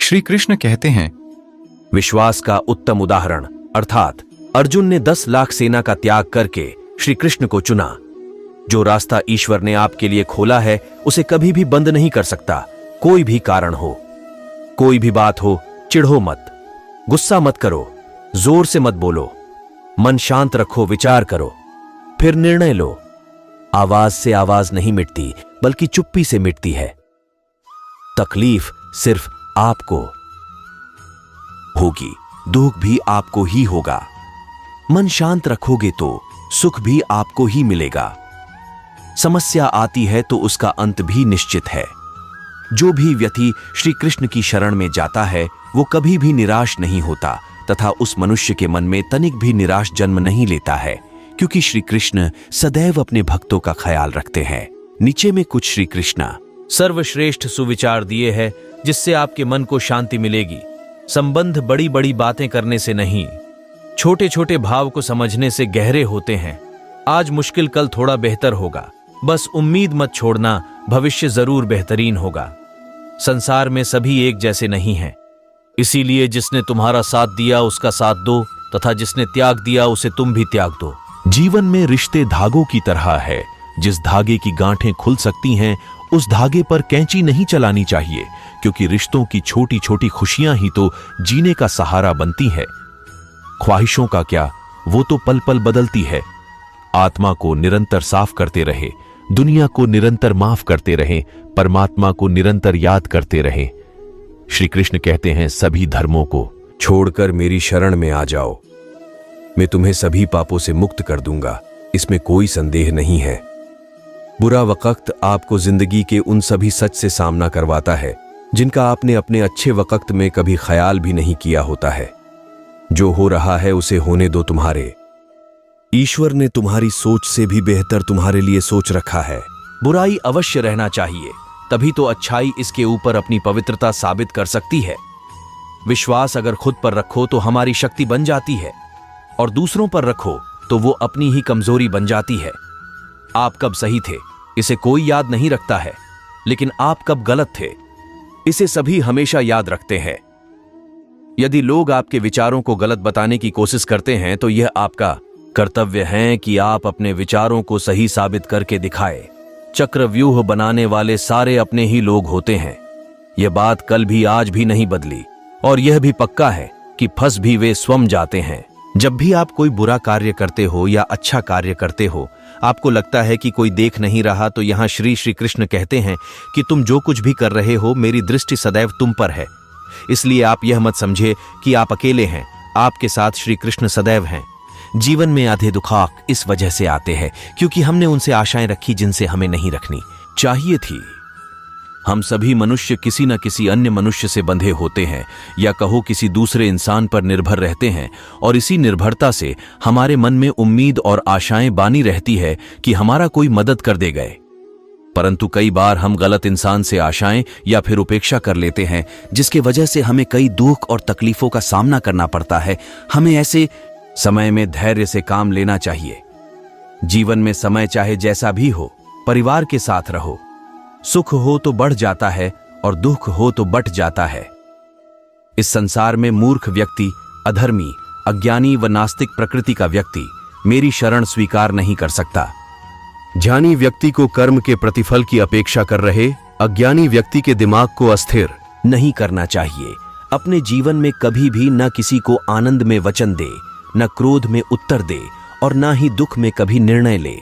श्री कृष्ण कहते हैं, विश्वास का उत्तम उदाहरण अर्थात अर्जुन ने 10 लाख सेना का त्याग करके श्री कृष्ण को चुना। जो रास्ता ईश्वर ने आपके लिए खोला है उसे कभी भी बंद नहीं कर सकता। कोई भी कारण हो, कोई भी बात हो, चिढ़ो मत, गुस्सा मत करो, जोर से मत बोलो, मन शांत रखो, विचार करो, फिर निर्णय लो। आवाज से आवाज नहीं मिटती बल्कि चुप्पी से मिटती है। तकलीफ सिर्फ आपको होगी, दुख भी आपको ही होगा। मन शांत रखोगे तो सुख भी आपको ही मिलेगा। समस्या आती है तो उसका अंत भी निश्चित है। जो भी व्यक्ति श्री कृष्ण की शरण में जाता है वो कभी भी निराश नहीं होता तथा उस मनुष्य के मन में तनिक भी निराश जन्म नहीं लेता है, क्योंकि श्री कृष्ण सदैव अपने भक्तों का ख्याल रखते हैं। नीचे में कुछ श्री कृष्ण सर्वश्रेष्ठ सुविचार दिए हैं जिससे आपके मन को शांति मिलेगी। संबंध बड़ी बड़ी बातें करने से नहीं, छोटे छोटे भाव को समझने से गहरे होते हैं। आज मुश्किल कल थोड़ा बेहतर होगा, बस उम्मीद मत छोड़ना, भविष्य जरूर बेहतरीन होगा। संसार में सभी एक जैसे नहीं हैं, इसीलिए जिसने तुम्हारा साथ दिया उसका साथ दो तथा जिसने त्याग दिया उसे तुम भी त्याग दो। जीवन में रिश्ते धागों की तरह है, जिस धागे की गांठें खुल सकती हैं उस धागे पर कैंची नहीं चलानी चाहिए, क्योंकि रिश्तों की छोटी छोटी खुशियां ही तो जीने का सहारा बनती है। ख्वाहिशों का क्या, वो तो पल पल बदलती है। आत्मा को निरंतर साफ करते रहे, दुनिया को निरंतर माफ करते रहे, परमात्मा को निरंतर याद करते रहे। श्री कृष्ण कहते हैं, सभी धर्मों को छोड़कर मेरी शरण में आ जाओ, मैं तुम्हें सभी पापों से मुक्त कर दूंगा, इसमें कोई संदेह नहीं है। बुरा वक्त आपको जिंदगी के उन सभी सच से सामना करवाता है जिनका आपने अपने अच्छे वक्त में कभी ख्याल भी नहीं किया होता है। जो हो रहा है उसे होने दो तुम्हारे। ईश्वर ने तुम्हारी सोच से भी बेहतर तुम्हारे लिए सोच रखा है। बुराई अवश्य रहना चाहिए, तभी तो अच्छाई इसके ऊपर अपनी पवित्रता साबित कर सकती है। विश्वास अगर खुद पर रखो तो हमारी शक्ति बन जाती है, और दूसरों पर रखो तो वो अपनी ही कमजोरी बन जाती है। आप कब सही थे इसे कोई याद नहीं रखता है, लेकिन आप कब गलत थे इसे सभी हमेशा याद रखते हैं। यदि लोग आपके विचारों को गलत बताने की कोशिश करते हैं तो यह आपका कर्तव्य है कि आप अपने विचारों को सही साबित करके दिखाए। चक्रव्यूह बनाने वाले सारे अपने ही लोग होते हैं। यह बात कल भी आज भी नहीं बदली, और यह भी पक्का है कि फंस भी वे स्वयं जाते हैं। जब भी आप कोई बुरा कार्य करते हो या अच्छा कार्य करते हो, आपको लगता है कि कोई देख नहीं रहा, तो यहाँ श्री कृष्ण कहते हैं कि तुम जो कुछ भी कर रहे हो मेरी दृष्टि सदैव तुम पर है। इसलिए आप यह मत समझे कि आप अकेले हैं, आपके साथ श्री कृष्ण सदैव हैं। जीवन में आधे दुखाक इस वजह से आते हैं क्योंकि हमने उनसे आशाएं रखी जिनसे हमें नहीं रखनी चाहिए थी। हम सभी मनुष्य किसी न किसी अन्य मनुष्य से बंधे होते हैं, या कहो किसी दूसरे इंसान पर निर्भर रहते हैं, और इसी निर्भरता से हमारे मन में उम्मीद और आशाएं बानी रहती है कि हमारा कोई मदद कर दे गए। परंतु कई बार हम गलत इंसान से आशाएं या फिर उपेक्षा कर लेते हैं, जिसके वजह से हमें कई दुख और तकलीफों का सामना करना पड़ता है। हमें ऐसे समय में धैर्य से काम लेना चाहिए। जीवन में समय चाहे जैसा भी हो, परिवार के साथ रहो। सुख हो तो बढ़ जाता है और दुख हो तो बट जाता है। इस संसार में मूर्ख व्यक्ति, अधर्मी, अज्ञानी व नास्तिक प्रकृति का व्यक्ति मेरी शरण स्वीकार नहीं कर सकता। ज्ञानी व्यक्ति को कर्म के प्रतिफल की अपेक्षा कर रहे अज्ञानी व्यक्ति के दिमाग को अस्थिर नहीं करना चाहिए। अपने जीवन में कभी भी न किसी को आनंद में वचन दे, न क्रोध में उत्तर दे, और न ही दुख में कभी निर्णय ले।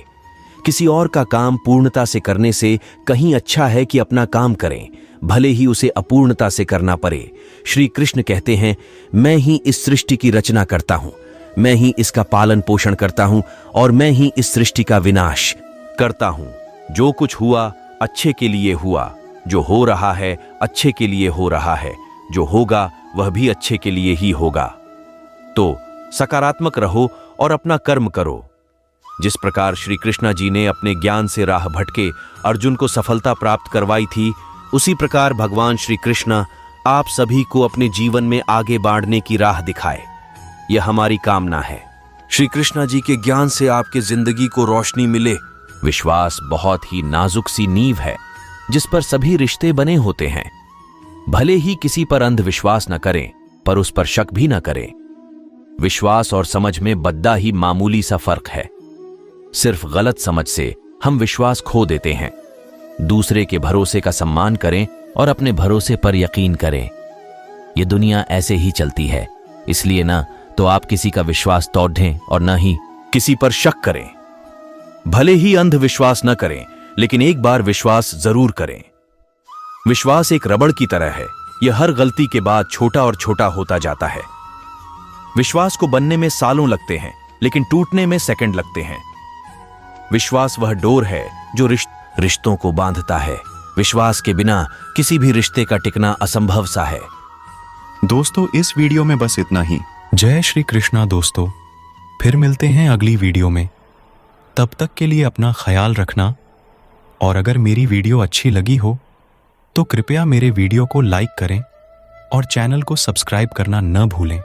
किसी और का काम पूर्णता से करने से कहीं अच्छा है कि अपना काम करें, भले ही उसे अपूर्णता से करना पड़े। श्री कृष्ण कहते हैं, मैं ही इस सृष्टि की रचना करता हूं, मैं ही इसका पालन पोषण करता हूं, और मैं ही इस सृष्टि का विनाश करता हूं। जो कुछ हुआ अच्छे के लिए हुआ, जो हो रहा है अच्छे के लिए हो रहा है, जो होगा वह भी अच्छे के लिए ही होगा। तो सकारात्मक रहो और अपना कर्म करो। जिस प्रकार श्री कृष्णा जी ने अपने ज्ञान से राह भटके अर्जुन को सफलता प्राप्त करवाई थी, उसी प्रकार भगवान श्री कृष्णा आप सभी को अपने जीवन में आगे बढ़ने की राह दिखाए, यह हमारी कामना है। श्री कृष्णा जी के ज्ञान से आपकी जिंदगी को रोशनी मिले। विश्वास बहुत ही नाजुक सी नींव है जिस पर सभी रिश्ते बने होते हैं। भले ही किसी पर अंधविश्वास न करें, पर उस पर शक भी न करें। विश्वास और समझ में बद्दा ही मामूली सा फर्क है। सिर्फ गलत समझ से हम विश्वास खो देते हैं। दूसरे के भरोसे का सम्मान करें और अपने भरोसे पर यकीन करें। ये दुनिया ऐसे ही चलती है, इसलिए ना तो आप किसी का विश्वास तोड़ें और न ही किसी पर शक करें। भले ही अंधविश्वास न करें, लेकिन एक बार विश्वास जरूर करें। विश्वास एक रबड़ की तरह है, यह हर गलती के बाद छोटा और छोटा होता जाता है। विश्वास को बनने में सालों लगते हैं, लेकिन टूटने में सेकंड लगते हैं। विश्वास वह डोर है जो रिश्तों को बांधता है। विश्वास के बिना किसी भी रिश्ते का टिकना असंभव सा है। दोस्तों, इस वीडियो में बस इतना ही। जय श्री कृष्णा दोस्तों, फिर मिलते हैं अगली वीडियो में। तब तक के लिए अपना ख्याल रखना, और अगर मेरी वीडियो अच्छी लगी हो तो कृपया मेरे वीडियो को लाइक करें और चैनल को सब्सक्राइब करना न भूलें।